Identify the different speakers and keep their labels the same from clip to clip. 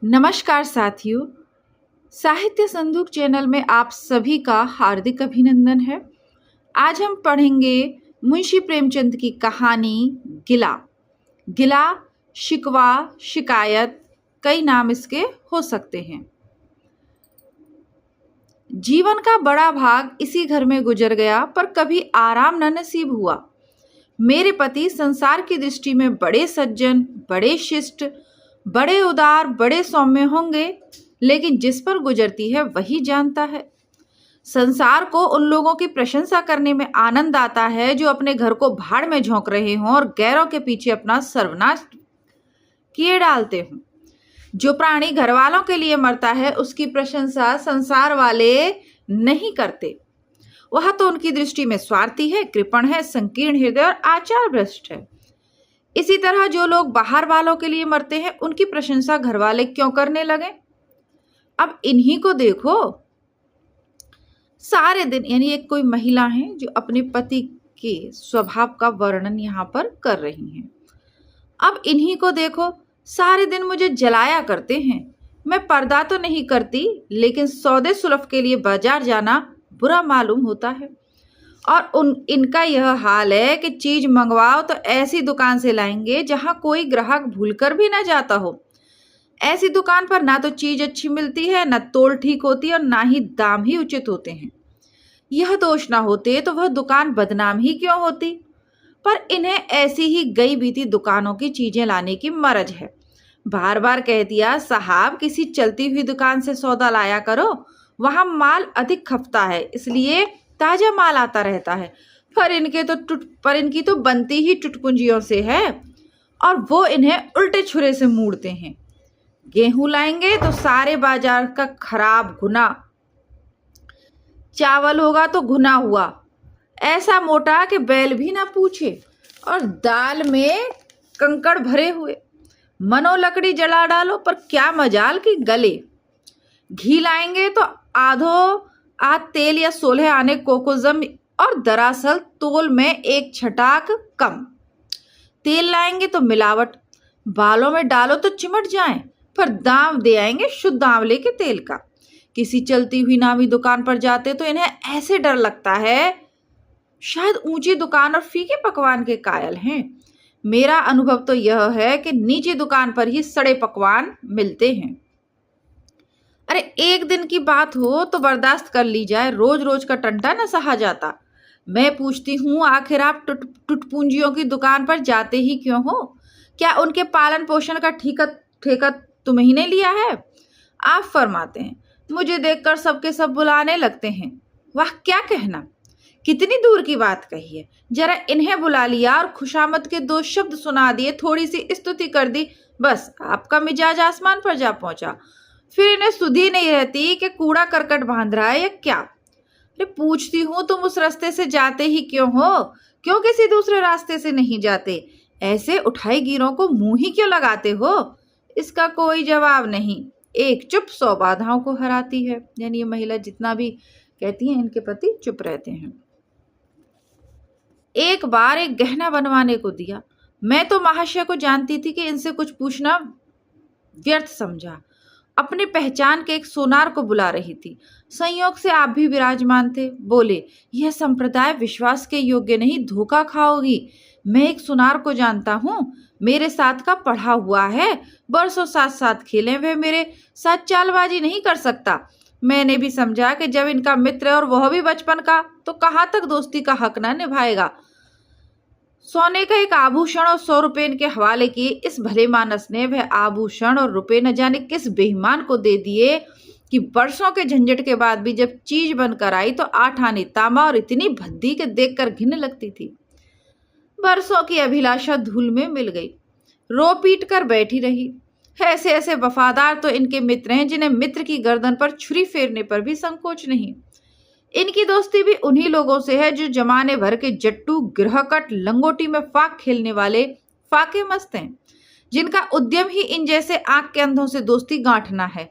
Speaker 1: नमस्कार साथियों, साहित्य संदूक चैनल में आप सभी का हार्दिक अभिनंदन है। आज हम पढ़ेंगे मुंशी प्रेमचंद की कहानी गिला। गिला, शिकवा, शिकायत, कई नाम इसके हो सकते हैं। जीवन का बड़ा भाग इसी घर में गुजर गया, पर कभी आराम न नसीब हुआ। मेरे पति संसार की दृष्टि में बड़े सज्जन, बड़े शिष्ट, बड़े उदार, बड़े सौम्य होंगे, लेकिन जिस पर गुजरती है वही जानता है। संसार को उन लोगों की प्रशंसा करने में आनंद आता है जो अपने घर को भाड़ में झोंक रहे हों और गैरों के पीछे अपना सर्वनाश किए डालते हों। जो प्राणी घर वालों के लिए मरता है उसकी प्रशंसा संसार वाले नहीं करते। वह तो उनकी दृष्टि में स्वार्थी है, कृपण है, संकीर्ण हृदय और आचार भ्रष्ट है। इसी तरह जो लोग बाहर वालों के लिए मरते हैं उनकी प्रशंसा घर वाले क्यों करने लगे? अब इन्हीं को देखो। सारे दिन, यानी एक कोई महिला है जो अपने पति के स्वभाव का वर्णन यहाँ पर कर रही हैं। अब इन्हीं को देखो, सारे दिन मुझे जलाया करते हैं। मैं पर्दा तो नहीं करती, लेकिन सौदे सुलभ के लिए बाजार जाना बुरा मालूम होता है। और इनका यह हाल है कि चीज मंगवाओ तो ऐसी दुकान से लाएंगे जहां कोई ग्राहक भूलकर भी ना जाता हो। ऐसी दुकान पर ना तो चीज अच्छी मिलती है, ना तोल ठीक होती है और ना ही दाम ही उचित होते हैं। यह दोष ना होते तो वह दुकान बदनाम ही क्यों होती? पर इन्हें ऐसी ही गई बीती दुकानों की चीजें लाने की मर्ज है। बार बार कह दिया, साहब किसी चलती हुई दुकान से सौदा लाया करो, वहां माल अधिक खपता है, इसलिए ताजा माल आता रहता है। पर इनकी तो बनती ही टुटपुंजियों से है और वो इन्हें उल्टे छुरे से मूड़ते हैं। गेहूं लाएंगे तो सारे बाजार का खराब घुना, चावल होगा तो घुना हुआ, ऐसा मोटा कि बैल भी ना पूछे, और दाल में कंकड़ भरे हुए। मनो लकड़ी जला डालो पर क्या मजाल की गले। घी लाएंगे तो आध तेल या 16 आने कोकोजम, और दरअसल तोल में एक छटाक कम। तेल लाएंगे तो मिलावट, बालों में डालो तो चिमट जाएं, पर दाम दे आएंगे शुद्ध आंवले के तेल का। किसी चलती हुई नामी दुकान पर जाते तो इन्हें ऐसे डर लगता है शायद ऊंची दुकान और फीके पकवान के कायल हैं। मेरा अनुभव तो यह है कि नीची दुकान पर ही सड़े पकवान मिलते हैं। अरे एक दिन की बात हो तो बर्दाश्त कर ली जाए, रोज रोज का टंटा न सहा जाता। मैं पूछती हूँ, आखिर आप टुटपुंजियों की दुकान पर जाते ही क्यों हो? क्या उनके पालन पोषण का ठेका तुम्ही ने लिया है? आप फरमाते हैं, मुझे देखकर सबके सब बुलाने लगते हैं। वाह क्या कहना, कितनी दूर की बात कही है। जरा इन्हें बुला लिया और खुशामद के 2 शब्द सुना दिए, थोड़ी सी स्तुति कर दी, बस आपका मिजाज आसमान पर जा पहुंचा। फिर इन्हें सुधी नहीं रहती कि कूड़ा करकट बांध रहा है या क्या। अरे पूछती हूँ, तुम उस रास्ते से जाते ही क्यों हो? क्यों किसी दूसरे रास्ते से नहीं जाते? ऐसे उठाई गिरों को मुंह ही क्यों लगाते हो? इसका कोई जवाब नहीं। एक चुप 100 बाधाओं को हराती है। यानी ये महिला जितना भी कहती है, इनके पति चुप रहते हैं। एक बार एक गहना बनवाने को दिया। मैं तो महाशय को जानती थी कि इनसे कुछ पूछना व्यर्थ समझा। अपने पहचान के एक सोनार को बुला रही थी। संयोग से आप भी विराजमान थे। बोले, यह संप्रदाय विश्वास के योग्य नहीं, धोखा खाओगी। मैं एक सुनार को जानता हूँ, मेरे साथ का पढ़ा हुआ है, बरसों साथ साथ खेले, वे मेरे साथ चालबाजी नहीं कर सकता। मैंने भी समझा कि जब इनका मित्र और वह भी बचपन का, तो कहाँ तक दोस्ती का हक न निभाएगा। सोने का एक आभूषण और 100 रुपए इनके हवाले किए। इस भले मानस ने वह आभूषण और रुपए न जाने किस बेईमान को दे दिए कि वर्षों के झंझट के बाद भी जब चीज बनकर आई तो 8 आने तांबा और इतनी भद्दी के देखकर घिन लगती थी। बरसों की अभिलाषा धूल में मिल गई, रो पीट कर बैठी रही। ऐसे ऐसे वफादार तो इनके मित्र हैं जिन्हें मित्र की गर्दन पर छुरी फेरने पर भी संकोच नहीं। इनकी दोस्ती भी उन्हीं लोगों से है जो जमाने भर के जट्टू, गृहकट, लंगोटी में फाक खेलने वाले फाके मस्त हैं, जिनका उद्यम ही इन जैसे आंख के अंधों से दोस्ती गांठना है।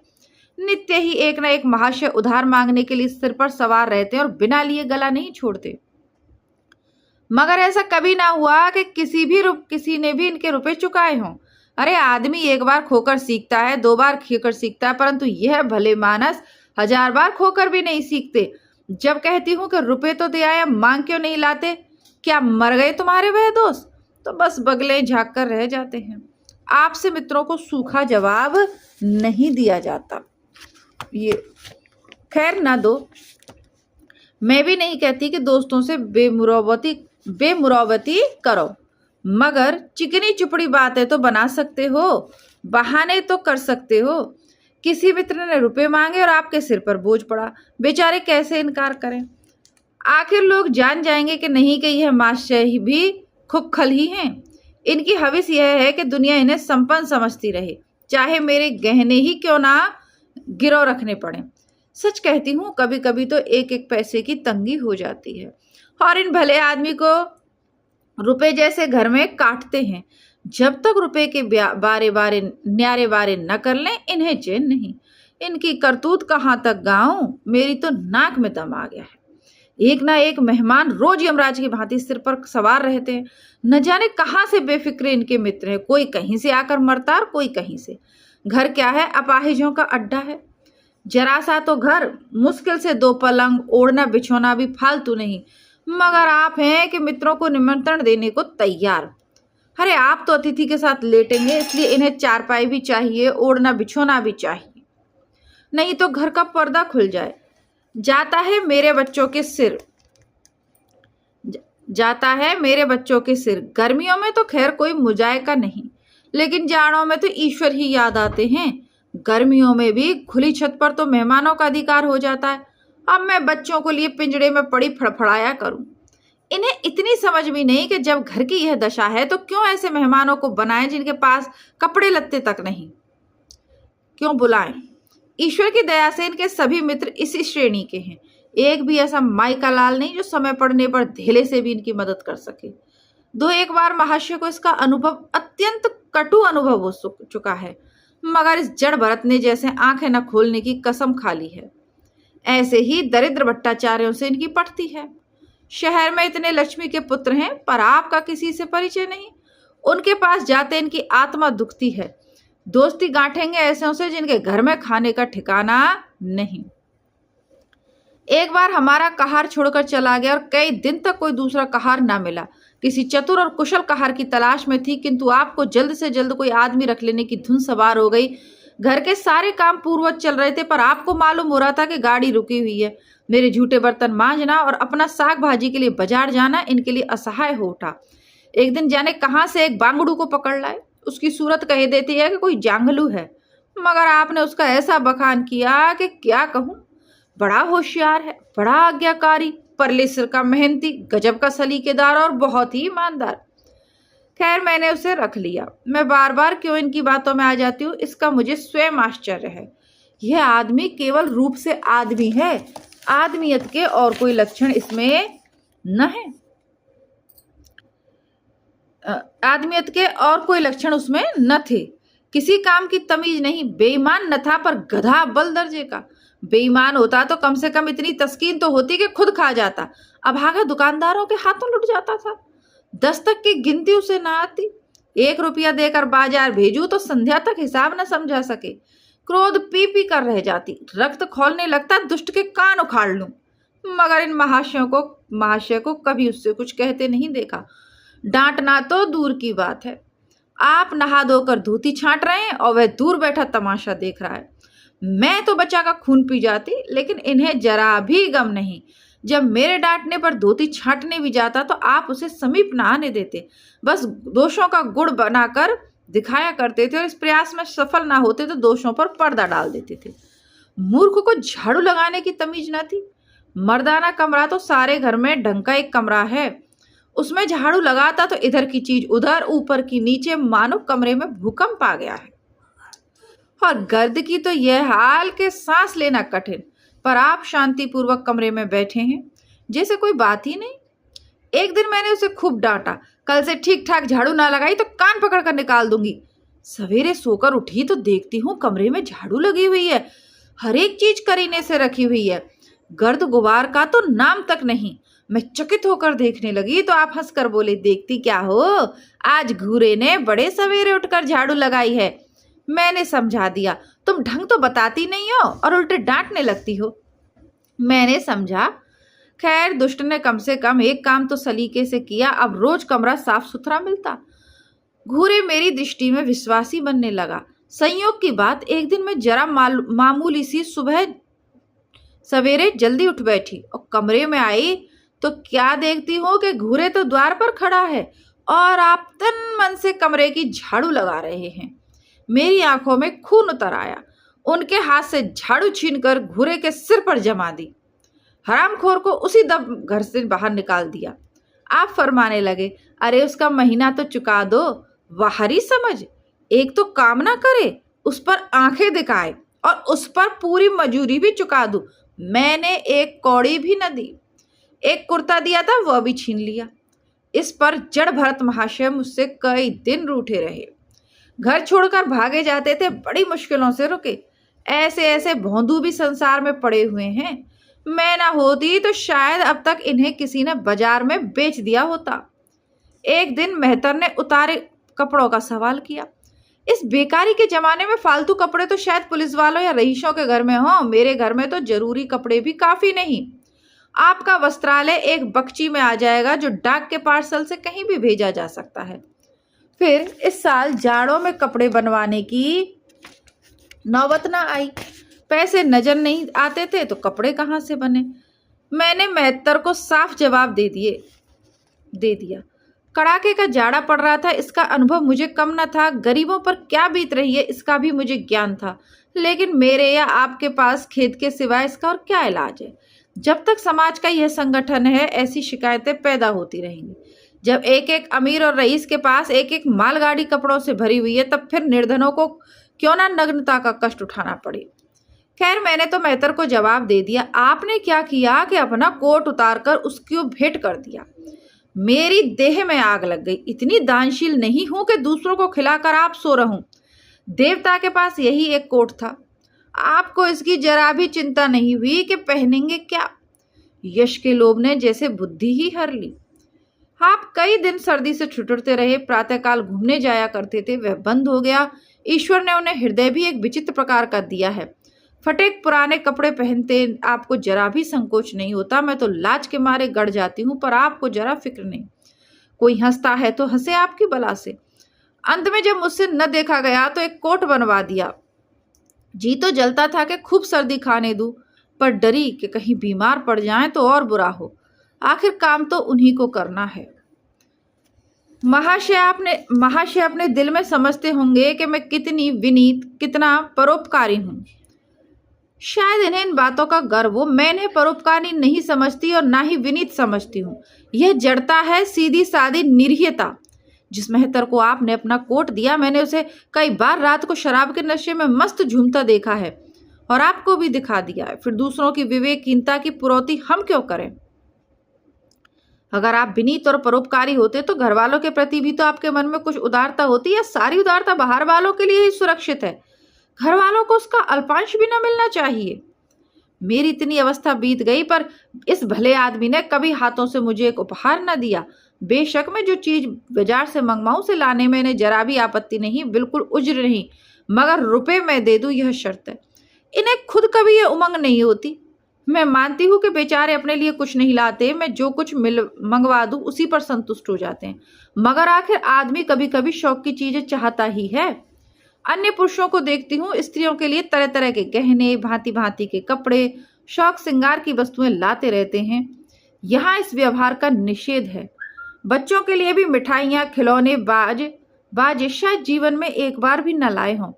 Speaker 1: नित्य ही एक ना एक महाशय उधार मांगने के लिए सिर पर सवार रहते हैं और बिना लिए गला नहीं छोड़ते। मगर ऐसा कभी ना हुआ कि किसी ने भी इनके रुपए चुकाए हों। अरे आदमी एक बार खोकर सीखता है, 2 बार खोकर सीखता है, परंतु यह भले मानस 1000 बार खोकर भी नहीं सीखते। जब कहती हूँ कि रुपए तो दे आए, मांग क्यों नहीं लाते? क्या मर गए तुम्हारे वह दोस्त? तो बस बगले झाँक कर रह जाते हैं। आपसे मित्रों को सूखा जवाब नहीं दिया जाता। ये खैर ना दो। मैं भी नहीं कहती कि दोस्तों से बेमुरौवती करो, मगर चिकनी चुपड़ी बातें तो बना सकते हो, बहाने तो कर सकते हो। किसी मित्र ने रुपए मांगे और आपके सिर पर बोझ पड़ा, बेचारे कैसे इनकार करें? आखिर लोग जान जाएंगे कि नहीं कि यह माशाही भी खुखल ही हैं। इनकी हविस यह है कि दुनिया इन्हें संपन्न समझती रहे, चाहे मेरे गहने ही क्यों ना गिरव रखने पड़े। सच कहती हूँ, कभी कभी तो एक एक पैसे की तंगी हो जाती है, और इन भले आदमी को रुपए जैसे घर में काटते हैं। जब तक रुपए के बारे बारे न्यारे बारे न कर लें, इन्हें चैन नहीं। इनकी करतूत कहाँ तक गाऊं, मेरी तो नाक में दम आ गया है। एक ना एक मेहमान रोज यमराज की भांति सिर पर सवार रहते हैं। न जाने कहाँ से बेफिक्रे इनके मित्र हैं, कोई कहीं से आकर मरता और कोई कहीं से। घर क्या है, अपाहिजों का अड्डा है। जरा सा तो घर, मुश्किल से 2 पलंग, ओढ़ना बिछोना भी फालतू नहीं, मगर आप हैं कि मित्रों को निमंत्रण देने को तैयार। अरे आप तो अतिथि के साथ लेटेंगे, इसलिए इन्हें चारपाई भी चाहिए, ओढ़ना बिछोना भी चाहिए, नहीं तो घर का पर्दा खुल जाता है मेरे बच्चों के सिर। गर्मियों में तो खैर कोई मुजायका नहीं, लेकिन जाड़ों में तो ईश्वर ही याद आते हैं। गर्मियों में भी खुली छत पर तो मेहमानों का अधिकार हो जाता है। अब मैं बच्चों को लिए पिंजड़े में पड़ी फड़फड़ाया करूं। इन्हें इतनी समझ भी नहीं कि जब घर की यह दशा है तो क्यों ऐसे मेहमानों को बनाएं जिनके पास कपड़े लत्ते तक नहीं, क्यों बुलाएं? ईश्वर की दया से इनके सभी मित्र इसी श्रेणी के हैं। एक भी ऐसा माई का लाल नहीं जो समय पड़ने पर धेले से भी इनकी मदद कर सके। 2-1 बार महाशय को इसका अनुभव, अत्यंत कटु अनुभव हो चुका है, मगर इस जड़ भरत ने जैसे आंखें न खोलने की कसम खा ली है। ऐसे ही दरिद्र भट्टाचार्यों से इनकी पटती है। शहर में इतने लक्ष्मी के पुत्र हैं, पर आपका किसी से परिचय नहीं। उनके पास जाते इनकी आत्मा दुखती है। दोस्ती गांठेंगे ऐसों से जिनके घर में खाने का ठिकाना नहीं। एक बार हमारा कहार छोड़कर चला गया और कई दिन तक कोई दूसरा कहार ना मिला। किसी चतुर और कुशल कहार की तलाश में थी, किंतु आपको जल्द से जल्द कोई आदमी रख लेने की धुन सवार हो गई। घर के सारे काम पूर्ववत चल रहे थे, पर आपको मालूम हो रहा था कि गाड़ी रुकी हुई है। मेरे झूठे बर्तन मांजना और अपना साग भाजी के लिए बाजार जाना इनके लिए असहाय हो उठा। एक दिन जाने कहाँ से एक बांगड़ू को पकड़ लाए। उसकी सूरत कह देती है कि कोई जांगलू है, मगर आपने उसका ऐसा बखान किया कि क्या कहूँ। बड़ा होशियार है, बड़ा आज्ञाकारी, परले सिर का मेहनती, गजब का सलीकेदार और बहुत ही ईमानदार। खैर मैंने उसे रख लिया। मैं बार बार क्यों इनकी बातों में आ जाती हूँ, इसका मुझे स्वयं आश्चर्य है। यह आदमी केवल रूप से आदमी है, आदमियत के और कोई लक्षण इसमें न है। आदमियत के और कोई लक्षण उसमें न थे। किसी काम की तमीज नहीं, बेईमान न था पर गधा बल दर्जे का। बेईमान होता तो कम से कम इतनी तस्कीन तो होती कि खुद खा जाता। अभागा दुकानदारों के हाथों लुट जाता था। 10 तक की गिनती उसे ना आती। 1 रुपया देकर बाजार भेजू तो संध्या तक हिसाब न समझा सके। क्रोध पी पी कर रह जाती, रक्त खोलने लगता, दुष्ट के कान उखाड़ लूं। मगर इन महाशय को कभी उससे कुछ कहते नहीं देखा। डांटना तो दूर की बात है। आप नहा धोकर धोती छांट रहे हैं और वह दूर बैठा तमाशा देख रहा है। मैं तो बच्चा का खून पी जाती, लेकिन इन्हें जरा भी गम नहीं। जब मेरे डांटने पर धोती छांटने भी जाता तो आप उसे समीप न आने देते, बस दोषों का गुड़ बनाकर दिखाया करते थे और इस प्रयास में सफल ना होते तो दोषों पर पर्दा डाल देते थे। मूर्ख को झाड़ू लगाने की तमीज न थी। मर्दाना कमरा तो सारे घर में ढंग का एक कमरा है, उसमें झाड़ू लगाता तो इधर की चीज उधर, ऊपर की नीचे, मानो कमरे में भूकंप आ गया है। और गर्द की तो यह हाल कि सांस लेना कठिन, पर आप शांतिपूर्वक कमरे में बैठे हैं जैसे कोई बात ही नहीं। एक दिन मैंने उसे खूब डांटा, कल से ठीक ठाक झाड़ू ना लगाई तो कान पकड़ कर निकाल दूंगी। सवेरे सोकर उठी तो देखती हूँ कमरे में झाड़ू लगी हुई है, हर एक चीज करीने से रखी हुई है। गर्द गुबार का तो नाम तक नहीं। मैं चकित होकर देखने लगी तो आप हंसकर बोले, देखती क्या हो, आज घूरे ने बड़े सवेरे उठकर झाड़ू लगाई है। मैंने समझा दिया, तुम ढंग तो बताती नहीं हो और उल्टे डांटने लगती हो। मैंने समझा, खैर दुष्ट ने कम से कम एक काम तो सलीके से किया, अब रोज कमरा साफ सुथरा मिलता। घूरे मेरी दृष्टि में विश्वासी बनने लगा। संयोग की बात, एक दिन मैं जरा मामूली सी सुबह सवेरे जल्दी उठ बैठी और कमरे में आई तो क्या देखती हूँ कि घूरे तो द्वार पर खड़ा है और आप तन मन से कमरे की झाड़ू लगा रहे हैं। मेरी आंखों में खून उतर आया। उनके हाथ से झाड़ू छीनकर घूरे के सिर पर जमा दी। हरामखोर को उसी दम घर से बाहर निकाल दिया। आप फरमाने लगे, अरे उसका महीना तो चुका दो, बाहरी समझ, एक तो काम ना करे, उस पर आंखें दिखाए और उस पर पूरी मजूरी भी चुका दूं। मैंने एक कौड़ी भी न दी। एक कुर्ता दिया था वह भी छीन लिया। इस पर जड़ भरत महाशय मुझसे कई दिन रूठे रहे। घर छोड़कर भागे जाते थे, बड़ी मुश्किलों से रुके। ऐसे ऐसे भोंदू भी संसार में पड़े हुए हैं। मैं ना होती तो शायद अब तक इन्हें किसी ने बाजार में बेच दिया होता। एक दिन मेहतर ने उतारे कपड़ों का सवाल किया। इस बेकारी के जमाने में फालतू कपड़े तो शायद पुलिस वालों या रईसों के घर में हो, मेरे घर में तो जरूरी कपड़े भी काफी नहीं। आपका वस्त्रालय एक बक्ची में आ जाएगा जो डाक के पार्सल से कहीं भी भेजा जा सकता है। फिर इस साल जाड़ों में कपड़े बनवाने की नौबत ना आई। पैसे नजर नहीं आते थे तो कपड़े कहाँ से बने। मैंने मेहतर को साफ जवाब दे दिया। कड़ाके का जाड़ा पड़ रहा था, इसका अनुभव मुझे कम न था। गरीबों पर क्या बीत रही है इसका भी मुझे ज्ञान था, लेकिन मेरे या आपके पास खेद के सिवाय इसका और क्या इलाज है। जब तक समाज का यह संगठन है ऐसी शिकायतें पैदा होती रहेंगी। जब एक एक अमीर और रईस के पास एक एक मालगाड़ी कपड़ों से भरी हुई है, तब फिर निर्धनों को क्यों ना नग्नता का कष्ट उठाना पड़े। खैर मैंने तो मेहतर को जवाब दे दिया। आपने क्या किया कि अपना कोट उतारकर उसको भेंट कर दिया। मेरी देह में आग लग गई। इतनी दानशील नहीं हूं कि दूसरों को खिलाकर आप सो रहूं। देवता के पास यही एक कोट था, आपको इसकी जरा भी चिंता नहीं हुई कि पहनेंगे क्या। यश के लोभ ने जैसे बुद्धि ही हर ली। आप कई दिन सर्दी से ठिठुरते रहे, प्रातःकाल घूमने जाया करते थे, वह बंद हो गया। ईश्वर ने उन्हें हृदय भी एक विचित्र प्रकार का दिया है। फटे पुराने कपड़े पहनते आपको जरा भी संकोच नहीं होता। मैं तो लाज के मारे गड़ जाती हूँ, पर आपको जरा फिक्र नहीं। कोई हंसता है तो हंसे आपकी बला से। अंत में जब मुझसे न देखा गया तो एक कोट बनवा दिया। जी तो जलता था कि खूब सर्दी खाने दूं, पर डरी कि कहीं बीमार पड़ जाएं तो और बुरा हो। आखिर काम तो उन्हीं को करना है। महाशय अपने दिल में समझते होंगे कि मैं कितनी विनीत, कितना परोपकारी हूँ। शायद इन्हें इन बातों का गर्व हो। मैं इन्हें परोपकारी नहीं समझती और ना ही विनीत समझती हूँ। यह जड़ता है सीधी सादी निरीहता। जिस मेहतर को आपने अपना कोट दिया, मैंने उसे कई बार रात को शराब के नशे में मस्त झूमता देखा है और आपको भी दिखा दिया है। फिर दूसरों की विवेकहीनता की पुरौती हम क्यों करें। अगर आप विनीत और परोपकारी होते तो घर वालों के प्रति भी तो आपके मन में कुछ उदारता होती, या सारी उदारता बाहर वालों के लिए ही सुरक्षित है। घर वालों को उसका अल्पांश भी न मिलना चाहिए। मेरी इतनी अवस्था बीत गई, पर इस भले आदमी ने कभी हाथों से मुझे एक उपहार न दिया। बेशक मैं जो चीज बाजार से मंगवाऊं से लाने में इन्हें जरा भी आपत्ति नहीं, बिल्कुल उज्र नहीं, मगर रुपए मैं दे दूं यह शर्त है। इन्हें खुद कभी ये उमंग नहीं होती। मैं मानती हूँ कि बेचारे अपने लिए कुछ नहीं लाते, मैं जो कुछ मंगवा दूं उसी पर संतुष्ट हो जाते हैं। मगर आखिर आदमी कभी कभी शौक की चीजें चाहता ही है। अन्य पुरुषों को देखती हूँ, स्त्रियों के लिए तरह तरह के गहने, भांति भांति के कपड़े, शौक श्रृंगार की वस्तुएं लाते रहते हैं। यहाँ इस व्यवहार का निषेध है। बच्चों के लिए भी मिठाइयाँ, खिलौने, बाजे शायद जीवन में एक बार भी न लाए हों।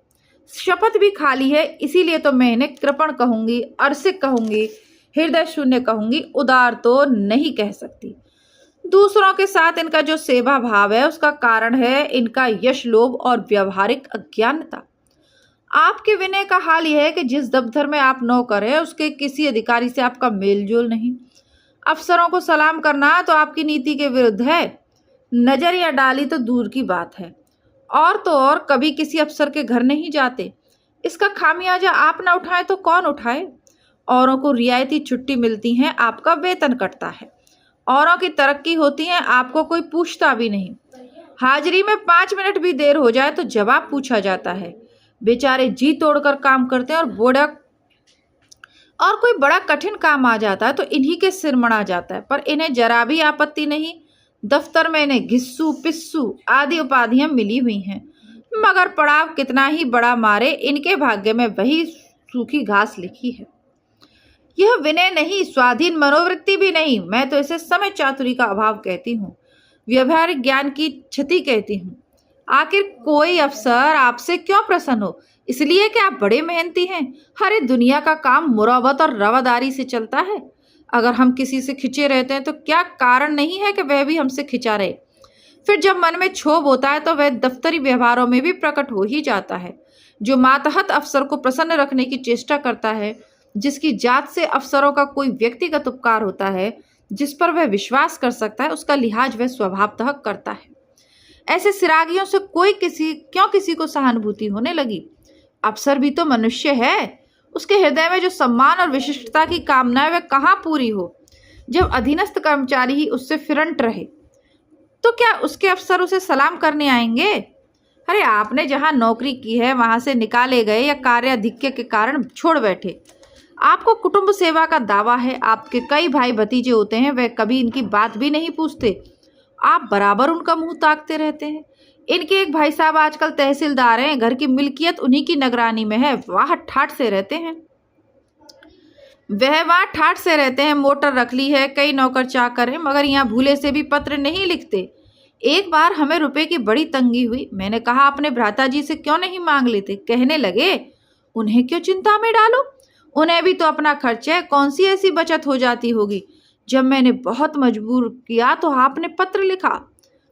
Speaker 1: शपथ भी खाली है, इसीलिए तो मैं इन्हें कृपण कहूंगी, अरसिक कहूंगी, हृदय शून्य कहूंगी, उदार तो नहीं कह सकती। दूसरों के साथ इनका जो सेवा भाव है उसका कारण है इनका यश लोभ और व्यवहारिक अज्ञानता। आपके विनय का हाल यह है कि जिस दफ्तर में आप नौकर हैं उसके किसी अधिकारी से आपका मेलजोल नहीं। अफसरों को सलाम करना तो आपकी नीति के विरुद्ध है। नजर या डाली तो दूर की बात है। और तो और कभी किसी अफसर के घर नहीं जाते। इसका खामियाजा आप ना उठाएं तो कौन उठाए। औरों को रियायती छुट्टी मिलती है, आपका वेतन कटता है। औरों की तरक्की होती है, आपको कोई पूछता भी नहीं। हाजिरी में 5 मिनट भी देर हो जाए तो जवाब पूछा जाता है। बेचारे जी तोड़कर काम करते हैं और कोई बड़ा कठिन काम आ जाता है तो इन्हीं के सिर मड़ा जाता है, पर इन्हें जरा भी आपत्ति नहीं। दफ्तर में इन्हें घिस्सू पिस्सू आदि उपाधियां मिली हुई हैं, मगर पड़ाव कितना ही बड़ा मारे, इनके भाग्य में वही सूखी घास लिखी है। यह विनय नहीं, स्वाधीन मनोवृत्ति भी नहीं, मैं तो इसे समय चातुरी का अभाव कहती हूँ, व्यवहारिक ज्ञान की क्षति कहती हूँ। आखिर कोई अफसर आपसे क्यों प्रसन्न हो? इसलिए कि आप बड़े मेहनती हैं। हर दुनिया का काम मुरावत और रवादारी से चलता है। अगर हम किसी से खिंचे रहते हैं तो क्या कारण नहीं है कि वह भी हमसे खिंचा रहे। फिर जब मन में क्षोभ होता है तो वह दफ्तरी व्यवहारों में भी प्रकट हो ही जाता है। जो मातहत अफसर को प्रसन्न रखने की चेष्टा करता है, जिसकी जात से अफसरों का कोई व्यक्तिगत उपकार होता है, जिस पर वह विश्वास कर सकता है, उसका लिहाज वह स्वभावतः करता है। ऐसे सिरागियों से क्यों किसी को सहानुभूति होने लगी? अफसर भी तो मनुष्य है। उसके हृदय में जो सम्मान और विशिष्टता की कामना है वह कहाँ पूरी हो? जब अधीनस्थ कर्मचारी ही उससे फिरंट रहे तो क्या उसके अफसर उसे सलाम करने आएंगे? अरे आपने जहां नौकरी की है वहां से निकाले गए या कार्याधिक्य के कारण छोड़ बैठे, आपको कुटुंब सेवा का दावा है। आपके कई भाई भतीजे होते हैं, वह कभी इनकी बात भी नहीं पूछते, आप बराबर उनका मुंह ताकते रहते हैं। इनके एक भाई साहब आजकल तहसीलदार हैं, घर की मिल्कियत उन्हीं की निगरानी में है, वह ठाठ से रहते हैं। मोटर रख ली है, कई नौकर चाकर हैं, मगर यहाँ भूले से भी पत्र नहीं लिखते। एक बार हमें रुपए की बड़ी तंगी हुई, मैंने कहा अपने भ्राता जी से क्यों नहीं मांग लेते? कहने लगे उन्हें क्यों चिंता में डालो, उन्हें भी तो अपना खर्च है, कौन सी ऐसी बचत हो जाती होगी। जब मैंने बहुत मजबूर किया तो आपने पत्र लिखा।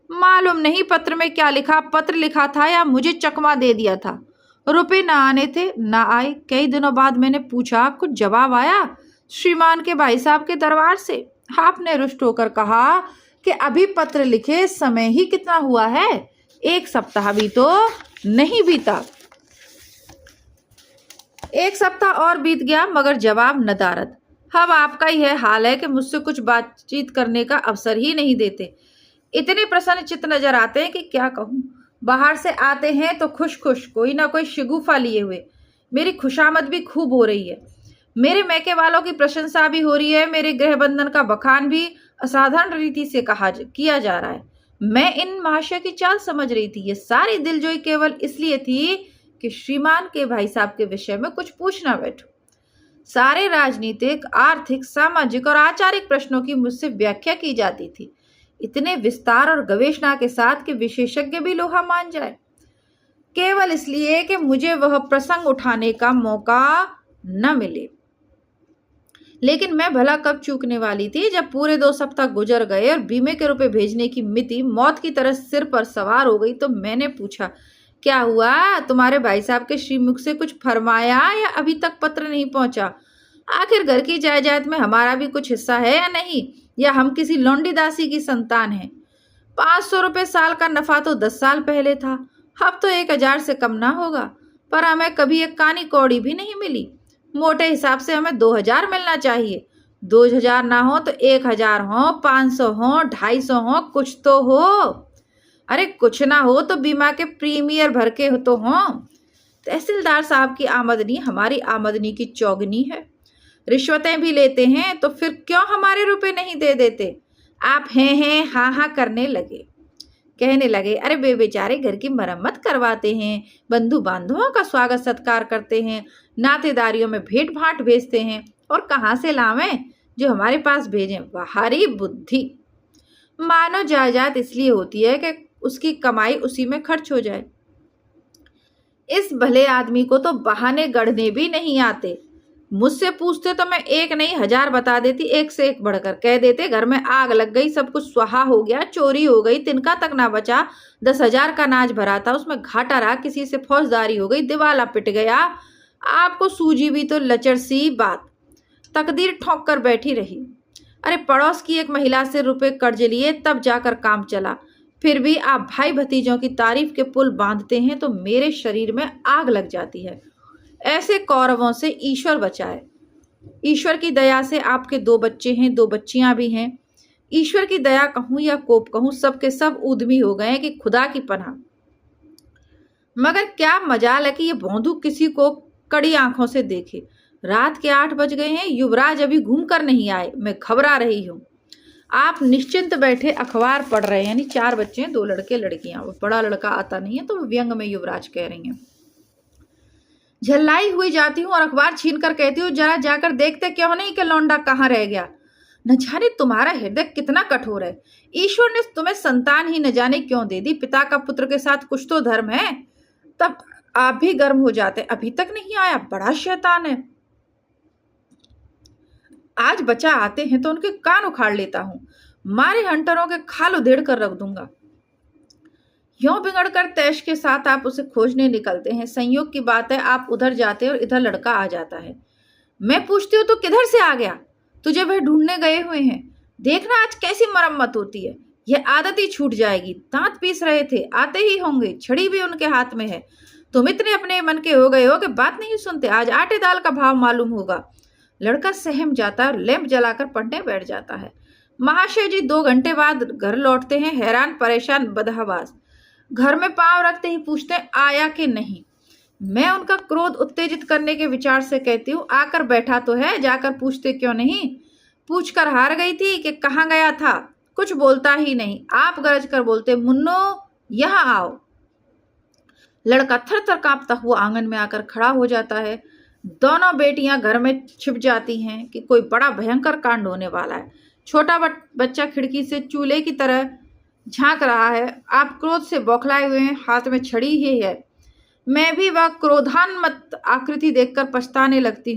Speaker 1: मालूम नहीं पत्र में क्या लिखा, पत्र लिखा था या मुझे चकमा दे दिया था। रुपए ना आने थे, ना आए। कई दिनों बाद मैंने पूछा, कुछ जवाब आया श्रीमान के भाई साहब के दरबार से। आपने रुष्ट होकर कहा कि अभी पत्र लिखे समय ही कितना हुआ है, 1 सप्ताह भी तो नहीं बीता। 1 सप्ताह और बीत गया मगर जवाब नदारद। अब आपका यह हाल है कि मुझसे कुछ बातचीत करने का अवसर ही नहीं देते। इतने प्रसन्न चित्त नजर आते हैं कि क्या कहूँ। बाहर से आते हैं तो खुश खुश, कोई ना कोई शिगुफा लिए हुए। मेरी खुशामद भी खूब हो रही है, मेरे मैके वालों की प्रशंसा भी हो रही है, मेरे गृह बंधन का बखान भी असाधारण रीति से किया जा रहा है। मैं इन महाशय की चाल समझ रही थी। ये सारी दिलजोई केवल इसलिए थी कि श्रीमान के भाई साहब के विषय में कुछ पूछना बैठो। सारे राजनीतिक, आर्थिक, सामाजिक और आचारिक प्रश्नों की मुझसे व्याख्या की जाती थी, इतने विस्तार और गवेषणा के साथ कि विशेषज्ञ भी लोहा मान जाए, केवल इसलिए कि मुझे वह प्रसंग उठाने का मौका न मिले। लेकिन मैं भला कब चूकने वाली थी, जब पूरे 2 सप्ताह गुजर गए और बीमे के रुपए भेजने की मिति मौत की तरह सिर पर सवार हो गई, तो मैंने पूछा, क्या हुआ? तुम्हारे भाई साहब के श्रीमुख से कुछ फरमाया या अभी तक पत्र नहीं पहुंचा? आखिर घर की जायदाद में हमारा भी कुछ हिस्सा है या नहीं, या हम किसी लौंडी दासी की संतान हैं? 500 रुपये साल का नफा तो 10 साल पहले था, अब तो 1000 से कम ना होगा। पर हमें कभी एक कानी कौड़ी भी नहीं मिली। मोटे हिसाब से हमें 2000 मिलना चाहिए। 2000 ना हो तो 1000 हो, 500 हो, 250 हो, कुछ तो हो। अरे कुछ ना हो तो बीमा के प्रीमियर भर के तो हो। तहसीलदार साहब की आमदनी हमारी आमदनी की चौगुनी है। रिश्वतें भी लेते हैं तो फिर क्यों हमारे रुपए नहीं दे देते? आप हैं हाँ हाँ करने लगे, कहने लगे, अरे बेचारे घर की मरम्मत करवाते हैं, बंधु बांधवों का स्वागत सत्कार करते हैं, नातेदारियों में भेंट भाट भेजते हैं, और कहाँ से लावें जो हमारे पास भेजें? बाहरी बुद्धि। मानो जायदाद इसलिए होती है कि उसकी कमाई उसी में खर्च हो जाए। इस भले आदमी को तो बहाने गढ़ने भी नहीं आते। मुझसे पूछते तो मैं 1 नहीं 1000 बता देती, एक से एक बढ़कर कह देते। घर में आग लग गई, सब कुछ स्वाहा हो गया, चोरी हो गई, तिनका तक ना बचा, 10,000 का अनाज भरा था, उसमें घाटा रहा, किसी से फौजदारी हो गई, दिवाला पिट गया। आपको सूझी भी तो लचर सी बात, तकदीर ठोंक कर बैठी रही। अरे पड़ोस की एक महिला से रुपए कर्ज लिए, तब जाकर काम चला। फिर भी आप भाई भतीजों की तारीफ के पुल बांधते हैं तो मेरे शरीर में आग लग जाती है। ऐसे कौरवों से ईश्वर बचाए। ईश्वर की दया से आपके 2 बच्चे हैं, 2 बच्चियां भी हैं। ईश्वर की दया कहूं या कोप कहूं, सबके सब ऊधमी हो गए कि खुदा की पनाह। मगर क्या मजाल है कि ये भौंदू किसी को कड़ी आंखों से देखे। रात के 8 बज गए हैं, युवराज अभी घूम कर नहीं आए। मैं घबरा रही हूँ। आप निश्चिंत बैठे अखबार पढ़ रहे हैं। यानी 4 बच्चे हैं, 2 लड़के लड़कियां। वो बड़ा लड़का आता नहीं है तो वो व्यंग में युवराज कह रही हैं। झल्लाई हुई जाती हूँ और अखबार छीन कर कहती हूँ, जरा जाकर देखते क्यों नहीं कि लौंडा कहाँ रह गया। न जाने तुम्हारा हृदय कितना कठोर है। ईश्वर ने तुम्हें संतान ही न जाने क्यों दे दी। पिता का पुत्र के साथ कुछ तो धर्म है। तब आप भी गर्म हो जाते। अभी तक नहीं आया, बड़ा शैतान है। आज बच्चा आते हैं तो उनके कान उखाड़ लेता हूं, मारे हंटरों के खाल उधेड़ कर रख दूंगा। यों बिगड़कर तैश के साथ आप उसे खोजने निकलते हैं। संयोग की बात है, आप उधर जाते हैं और इधर लड़का आ जाता है। मैं पूछती हूँ, तो किधर से आ गया? तुझे वह ढूंढने गए हुए हैं। देखना आज कैसी मरम्मत होती है। यह आदत ही छूट जाएगी। दांत पीस रहे थे, आते ही होंगे। छड़ी भी उनके हाथ में है। तुम इतने अपने मन के हो गए हो कि बात नहीं सुनते। आज आटे दाल का भाव मालूम होगा। लड़का सहम जाता है और लैंप जलाकर पढ़ने बैठ जाता है। महाशय जी 2 घंटे बाद घर लौटते हैं, हैरान परेशान बदहवास। घर में पांव रखते ही पूछते हैं, आया कि नहीं। मैं उनका क्रोध उत्तेजित करने के विचार से कहती हूँ, आकर बैठा तो है, जाकर पूछते क्यों नहीं। पूछ कर हार गई थी कि कहाँ गया था। कुछ बोलता ही नहीं। आप गरज कर बोलते, मुन्नो यहाँ आओ। लड़का थर थर कांपता हुआ आंगन में आकर खड़ा हो जाता है। दोनों बेटियां घर में छिप जाती हैं कि कोई बड़ा भयंकर कांड होने वाला है। छोटा बच्चा खिड़की से चूल्हे की तरह झांक रहा है। आप क्रोध से बौखलाए हुए हैं, हाथ में छड़ी ही है। मैं भी वह क्रोधान्मत्त आकृति देखकर पछताने लगती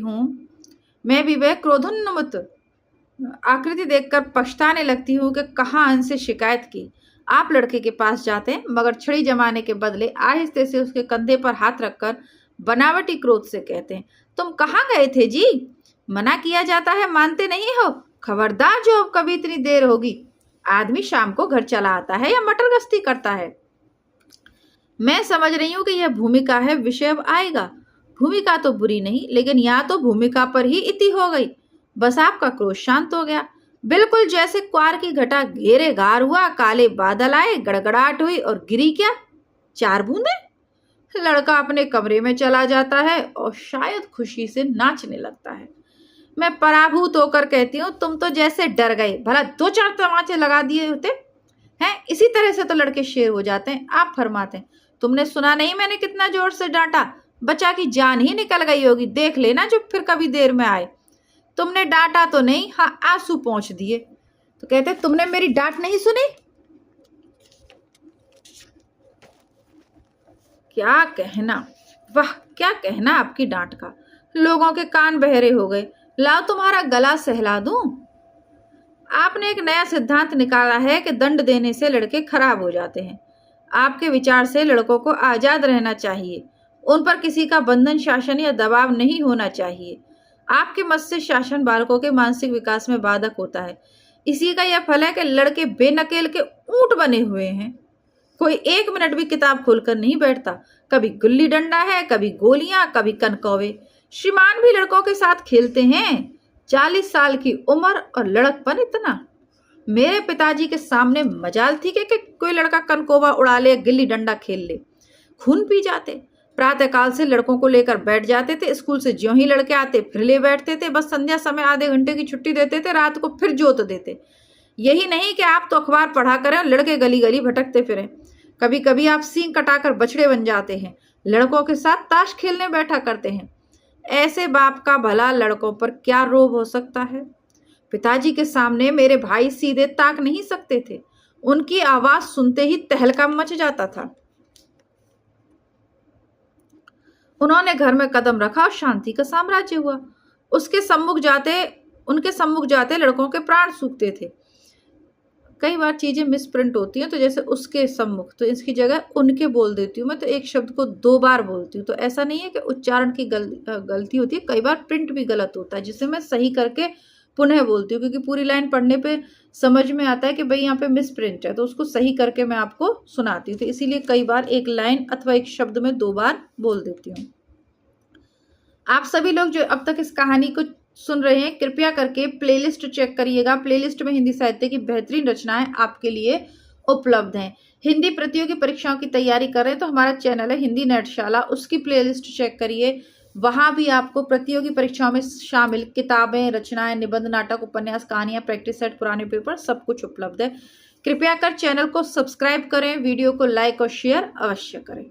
Speaker 1: हूँ। कि कहाँ इनसे शिकायत की। आप लड़के के पास जाते हैं, मगर छड़ी जमाने के बदले आहिस्ते से उसके कंधे पर हाथ रखकर बनावटी क्रोध से कहते हैं, तुम कहाँ गए थे जी? मना किया जाता है, मानते नहीं हो। खबरदार, जो अब कभी इतनी देर होगी। आदमी शाम को घर चला आता है या मटर गश्ती करता है। मैं समझ रही हूँ कि यह भूमिका है, विषय अब आएगा। भूमिका तो बुरी नहीं, लेकिन यहाँ तो भूमिका पर ही इति हो गई। बस आपका क्रोध शांत हो गया, बिल्कुल जैसे क्वार की घटा घेरे गार हुआ। काले बादल आए, गड़गड़ाहट हुई और गिरी क्या 4 बूंदे। लड़का अपने कमरे में चला जाता है और शायद खुशी से नाचने लगता है। मैं पराभूत होकर कहती हूँ, तुम तो जैसे डर गए, भला 2-4 तमाचे लगा दिए होते हैं। इसी तरह से तो लड़के शेर हो जाते हैं। आप फरमाते हैं, तुमने सुना नहीं मैंने कितना जोर से डांटा? बच्चा की जान ही निकल गई होगी। देख लेना जो फिर कभी देर में आए। तुमने डांटा तो नहीं, हाँ आंसू पोंछ दिए। तो कहते, तुमने मेरी डांट नहीं सुनी? क्या कहना, वाह क्या कहना आपकी डांट का। लोगों के कान बहरे हो गए। लाओ तुम्हारा गला सहला दूं। आपने एक नया सिद्धांत निकाला है कि दंड देने से लड़के खराब हो जाते हैं। आपके विचार से लड़कों को आजाद रहना चाहिए। उन पर किसी का बंधन, शासन या दबाव नहीं होना चाहिए। आपके मत से शासन बालकों के मानसिक विकास में बाधक होता है। इसी का यह फल है कि लड़के बेनकेल के ऊंट बने हुए हैं। कोई 1 मिनट भी किताब खोलकर नहीं बैठता। कभी गुल्ली डंडा है, कभी गोलियां, कभी कनकौवे। श्रीमान भी लड़कों के साथ खेलते हैं। 40 साल की उम्र और लड़कपन इतना। मेरे पिताजी के सामने मजाल थी कि कोई लड़का कनकौवा उड़ा ले, गिल्ली डंडा खेल ले। खून पी जाते। प्रातःकाल से लड़कों को लेकर बैठ जाते थे। स्कूल से ज्यों ही लड़के आते फिर ले बैठते थे। बस संध्या समय आधे घंटे की छुट्टी देते थे, रात को फिर जोत देते। यही नहीं कि आप तो अखबार पढ़ा करें और लड़के गली गली भटकते फिरें। कभी कभी आप सींग कटाकर बछड़े बन जाते हैं, लड़कों के साथ ताश खेलने बैठा करते हैं। ऐसे बाप का भला लड़कों पर क्या रोब हो सकता है। पिताजी के सामने मेरे भाई सीधे ताक नहीं सकते थे। उनकी आवाज सुनते ही तहलका मच जाता था। उन्होंने घर में कदम रखा और शांति का साम्राज्य हुआ। उनके सम्मुख जाते लड़कों के प्राण सूखते थे। कई बार चीजें मिसप्रिंट होती हैं, तो जैसे उसके सम्मुख, तो इसकी जगह उनके बोल देती हूँ मैं। तो एक शब्द को 2 बार बोलती हूँ। तो ऐसा नहीं है कि उच्चारण की गलती होती है, कई बार प्रिंट भी गलत होता है, जिसे मैं सही करके पुनः बोलती हूँ। क्योंकि पूरी लाइन पढ़ने पे समझ में आता है कि भाई यहाँ पे मिसप्रिंट है, तो उसको सही करके मैं आपको सुनाती हूँ। तो इसीलिए कई बार एक लाइन अथवा एक शब्द में 2 बार बोल देती हूँ। आप सभी लोग जो अब तक इस कहानी को सुन रहे हैं कृपया करके प्लेलिस्ट चेक करिएगा। प्लेलिस्ट में हिंदी साहित्य की बेहतरीन रचनाएं आपके लिए उपलब्ध हैं। हिंदी प्रतियोगी परीक्षाओं की तैयारी कर रहे हैं तो हमारा चैनल है हिंदी नेटशाला, उसकी प्लेलिस्ट चेक करिए। वहां भी आपको प्रतियोगी परीक्षाओं में शामिल किताबें, रचनाएं, निबंध, नाटक, उपन्यास, कहानियां, प्रैक्टिस सेट, पुराने पेपर सब कुछ उपलब्ध है। कृपया कर चैनल को सब्सक्राइब करें, वीडियो को लाइक और शेयर अवश्य करें।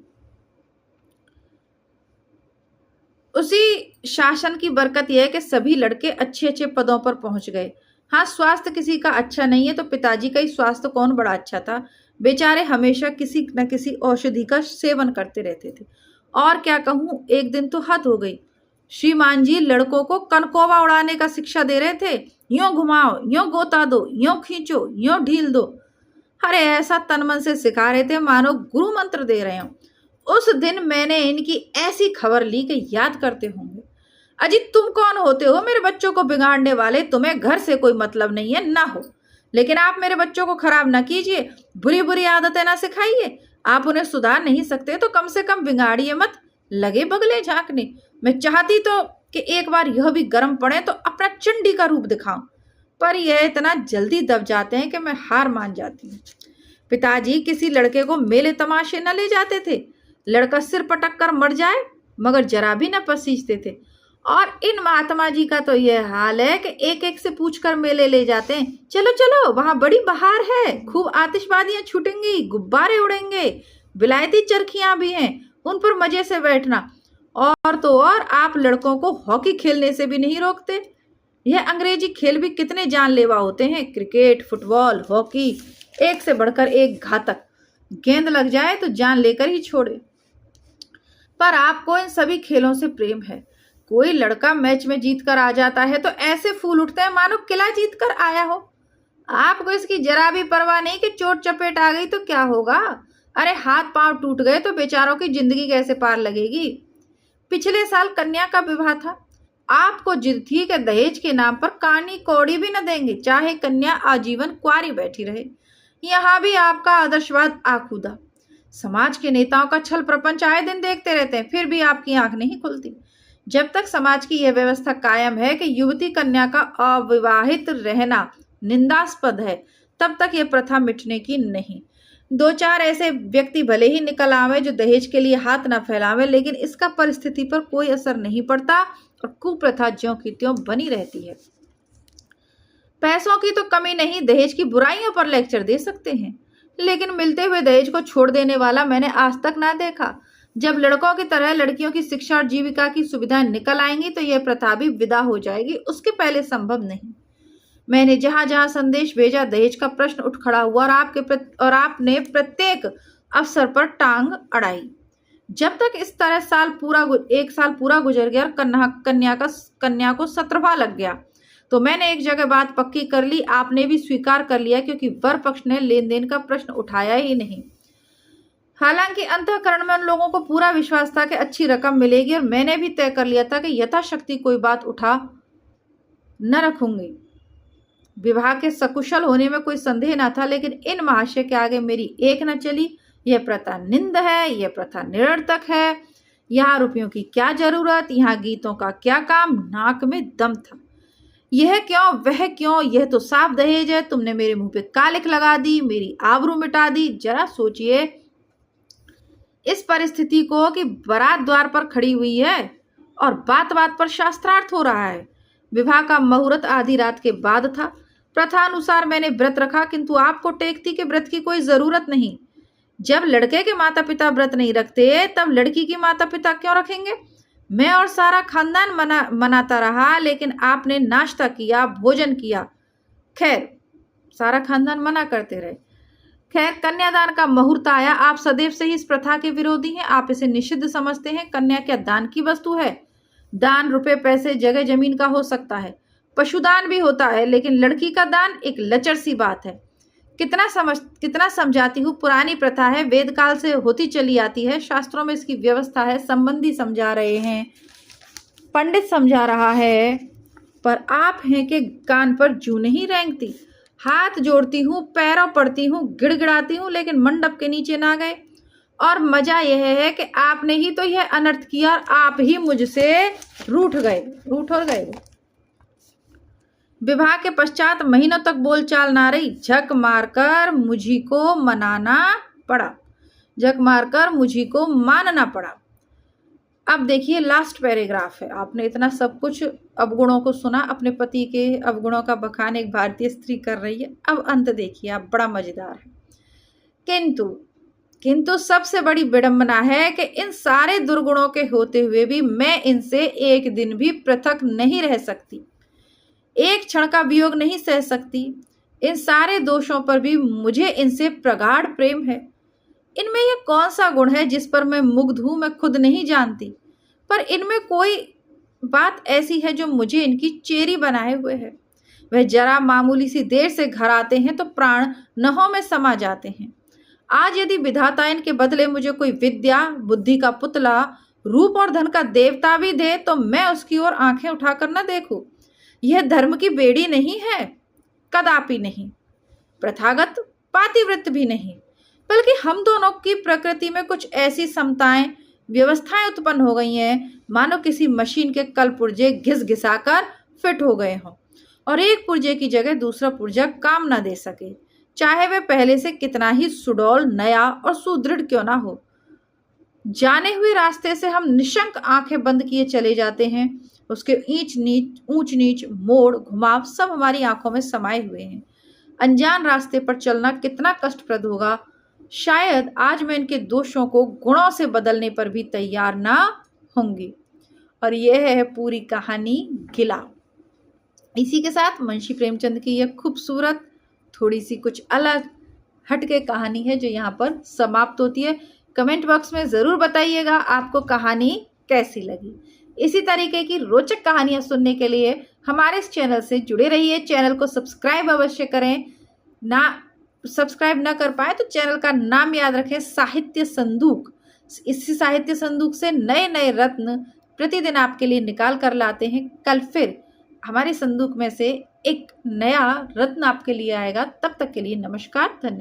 Speaker 1: उसी शासन की बरकत यह है कि सभी लड़के अच्छे अच्छे पदों पर पहुंच गए। हाँ, स्वास्थ्य किसी का अच्छा नहीं है तो पिताजी का ही स्वास्थ्य कौन बड़ा अच्छा था। बेचारे हमेशा किसी न किसी औषधि का सेवन करते रहते थे। और क्या कहूं, एक दिन तो हद हो गई। श्रीमान जी लड़कों को कनकोवा उड़ाने का शिक्षा दे रहे थे। यूं घुमाओ, यूं गोता दो, यूं खींचो, यूं ढील दो। अरे ऐसा तन मन से सिखा रहे थे मानो गुरु मंत्र दे रहे हो। उस दिन मैंने इनकी ऐसी खबर ली कि याद करते होंगे। अजी तुम कौन होते हो मेरे बच्चों को बिगाड़ने वाले? तुम्हें घर से कोई मतलब नहीं है ना हो, लेकिन आप मेरे बच्चों को खराब ना कीजिए, बुरी बुरी आदतें ना सिखाइए। आप उन्हें सुधार नहीं सकते तो कम से कम बिगाड़िए मत। लगे बगले झांकने। मैं चाहती तो कि एक बार यह भी गर्म पड़े तो अपना चंडी का रूप दिखाऊं, पर यह इतना जल्दी दब जाते हैं कि मैं हार मान जाती हूँ। पिताजी किसी लड़के को मेले तमाशे न ले जाते थे। लड़का सिर पटक कर मर जाए मगर जरा भी न पसीजते थे। और इन महात्मा जी का तो यह हाल है कि एक एक से पूछकर मेले ले जाते हैं। चलो चलो, वहां बड़ी बहार है, खूब आतिशबाजियां छूटेंगी, गुब्बारे उड़ेंगे, विलायती चरखियां भी हैं, उन पर मजे से बैठना। और तो और आप लड़कों को हॉकी खेलने से भी नहीं रोकते। यह अंग्रेजी खेल भी कितने जानलेवा होते हैं। क्रिकेट, फुटबॉल, हॉकी, एक से बढ़कर एक घातक। गेंद लग जाए तो जान लेकर ही छोड़े। पर आपको इन सभी खेलों से प्रेम है। कोई लड़का मैच में जीत कर आ जाता है तो ऐसे फूल उठते हैं मानो किला जीत कर आया हो। आपको इसकी जरा भी परवाह नहीं कि चोट चपेट आ गई तो क्या होगा। अरे हाथ पांव टूट गए तो बेचारों की जिंदगी कैसे पार लगेगी। पिछले साल कन्या का विवाह था। आपको जिद थी कि दहेज के नाम पर कानी कौड़ी भी न देंगे, चाहे कन्या आजीवन कुंवारी बैठी रहे। यहाँ भी आपका आदर्शवाद आखूदा। समाज के नेताओं का छल प्रपंच आए दिन देखते रहते हैं, फिर भी आपकी आंख नहीं खुलती। जब तक समाज की यह व्यवस्था कायम है कि युवती कन्या का अविवाहित रहना निंदास्पद है, तब तक यह प्रथा मिटने की नहीं। दो चार ऐसे व्यक्ति भले ही निकल आवे जो दहेज के लिए हाथ न फैलावे, लेकिन इसका परिस्थिति पर कोई असर नहीं पड़ता और कुप्रथा ज्यों की त्यों बनी रहती है। पैसों की तो कमी नहीं, दहेज की बुराइयों पर लेक्चर दे सकते हैं, लेकिन मिलते हुए दहेज को छोड़ देने वाला मैंने आज तक ना देखा। जब लड़कों की तरह लड़कियों की शिक्षा और जीविका की सुविधाएं निकल आएंगी तो यह प्रथा भी विदा हो जाएगी, उसके पहले संभव नहीं। मैंने जहां जहां संदेश भेजा दहेज का प्रश्न उठ खड़ा हुआ और आपने प्रत्येक अवसर पर टांग अड़ाई। जब तक इस तरह एक साल पूरा गुजर गया और कन्या को 17वां लग गया तो मैंने एक जगह बात पक्की कर ली। आपने भी स्वीकार कर लिया, क्योंकि वर पक्ष ने लेन देन का प्रश्न उठाया ही नहीं। हालांकि अंतःकरण में उन लोगों को पूरा विश्वास था कि अच्छी रकम मिलेगी और मैंने भी तय कर लिया था कि यथाशक्ति कोई बात उठा न रखूंगी। विवाह के सकुशल होने में कोई संदेह न था, लेकिन इन महाशय के आगे मेरी एक न चली। यह प्रथा निंद है, यह प्रथा निरर्थक है। यहाँ रुपयों की क्या जरूरत, यहाँ गीतों का क्या काम। नाक में दम था। यह क्यों, वह क्यों, यह तो साफ दहेज है। तुमने मेरे मुंह पे कालिख लगा दी, मेरी आबरू मिटा दी। जरा सोचिए इस परिस्थिति को कि बारात द्वार पर खड़ी हुई है और बात बात पर शास्त्रार्थ हो रहा है। विवाह का मुहूर्त आधी रात के बाद था। प्रथा अनुसार मैंने व्रत रखा, किंतु आपको टेकती के व्रत की कोई जरूरत नहीं। जब लड़के के माता पिता व्रत नहीं रखते तब लड़की के माता पिता क्यों रखेंगे। मैं और सारा खानदान मनाता रहा, लेकिन आपने नाश्ता किया, भोजन किया। खैर सारा खानदान मना करते रहे। खैर कन्यादान का मुहूर्त आया। आप सदैव से ही इस प्रथा के विरोधी हैं। आप इसे निषिद्ध समझते हैं। कन्या क्या दान की वस्तु है? दान रुपए पैसे जगह जमीन का हो सकता है, पशुदान भी होता है, लेकिन लड़की का दान एक लचर सी बात है। कितना समझाती हूँ, पुरानी प्रथा है, वेद काल से होती चली आती है। शास्त्रों में इसकी व्यवस्था है, संबंधी समझा रहे हैं, पंडित समझा रहा है, पर आप हैं कि कान पर जूं नहीं रेंगती। हाथ जोड़ती हूँ, पैरों पड़ती हूँ, गिड़गिड़ाती हूँ, लेकिन मंडप के नीचे ना गए। और मजा यह है कि आपने ही तो यह अनर्थ किया और आप ही मुझसे रूठ और गए। विवाह के पश्चात महीनों तक बोलचाल ना रही। झक मारकर मुझी को मनाना पड़ा, झक मारकर मुझी को मानना पड़ा। अब देखिए लास्ट पैराग्राफ है। आपने इतना सब कुछ अवगुणों को सुना, अपने पति के अवगुणों का बखान एक भारतीय स्त्री कर रही है। अब अंत देखिए आप, बड़ा मजेदार है। किंतु सबसे बड़ी विडंबना है कि इन सारे दुर्गुणों के होते हुए भी मैं इनसे एक दिन भी पृथक नहीं रह सकती, एक क्षण का वियोग नहीं सह सकती। इन सारे दोषों पर भी मुझे इनसे प्रगाढ़ प्रेम है। इनमें ये कौन सा गुण है जिस पर मैं मुग्ध हूं, मैं खुद नहीं जानती, पर इनमें कोई बात ऐसी है जो मुझे इनकी चेरी बनाए हुए है। वह जरा मामूली सी देर से घर आते हैं तो प्राण नहों में समा जाते हैं। आज यदि विधाता इनके बदले मुझे कोई विद्या, बुद्धि का पुतला, रूप और धन का देवता भी दे तो मैं उसकी ओर आंखें उठाकर न देखूं। यह धर्म की बेड़ी नहीं है, कदापि नहीं, प्रथागत पातिव्रत भी नहीं, बल्कि हम दोनों की प्रकृति में कुछ ऐसी समताएं, व्यवस्थाएं उत्पन्न हो गई हैं मानो किसी मशीन के कल पुर्जे घिस घिसाकर फिट हो गए हों और एक पुर्जे की जगह दूसरा पुर्जा काम ना दे सके, चाहे वह पहले से कितना ही सुडौल, नया और सुदृढ़ क्यों ना हो। जाने हुए रास्ते से हम निशंक आंखें बंद किए चले जाते हैं। उसके ऊंच नीच, मोड़, घुमाव सब हमारी आंखों में समाये हुए हैं। अनजान रास्ते पर चलना कितना कष्टप्रद होगा। शायद आज मैं इनके दोषों को गुणों से बदलने पर भी तैयार ना होंगी। और यह है पूरी कहानी गिला। इसी के साथ मुंशी प्रेमचंद की यह खूबसूरत, थोड़ी सी कुछ अलग हटके कहानी है जो यहाँ पर समाप्त होती है। कमेंट बॉक्स में ज़रूर बताइएगा आपको कहानी कैसी लगी। इसी तरीके की रोचक कहानियाँ सुनने के लिए हमारे इस चैनल से जुड़े रहिए। चैनल को सब्सक्राइब अवश्य करें। सब्सक्राइब ना कर पाए तो चैनल का नाम याद रखें, साहित्य संदूक। इसी साहित्य संदूक से नए नए रत्न प्रतिदिन आपके लिए निकाल कर लाते हैं। कल फिर हमारे संदूक में से एक नया रत्न आपके लिए आएगा। तब तक के लिए नमस्कार, धन्यवाद।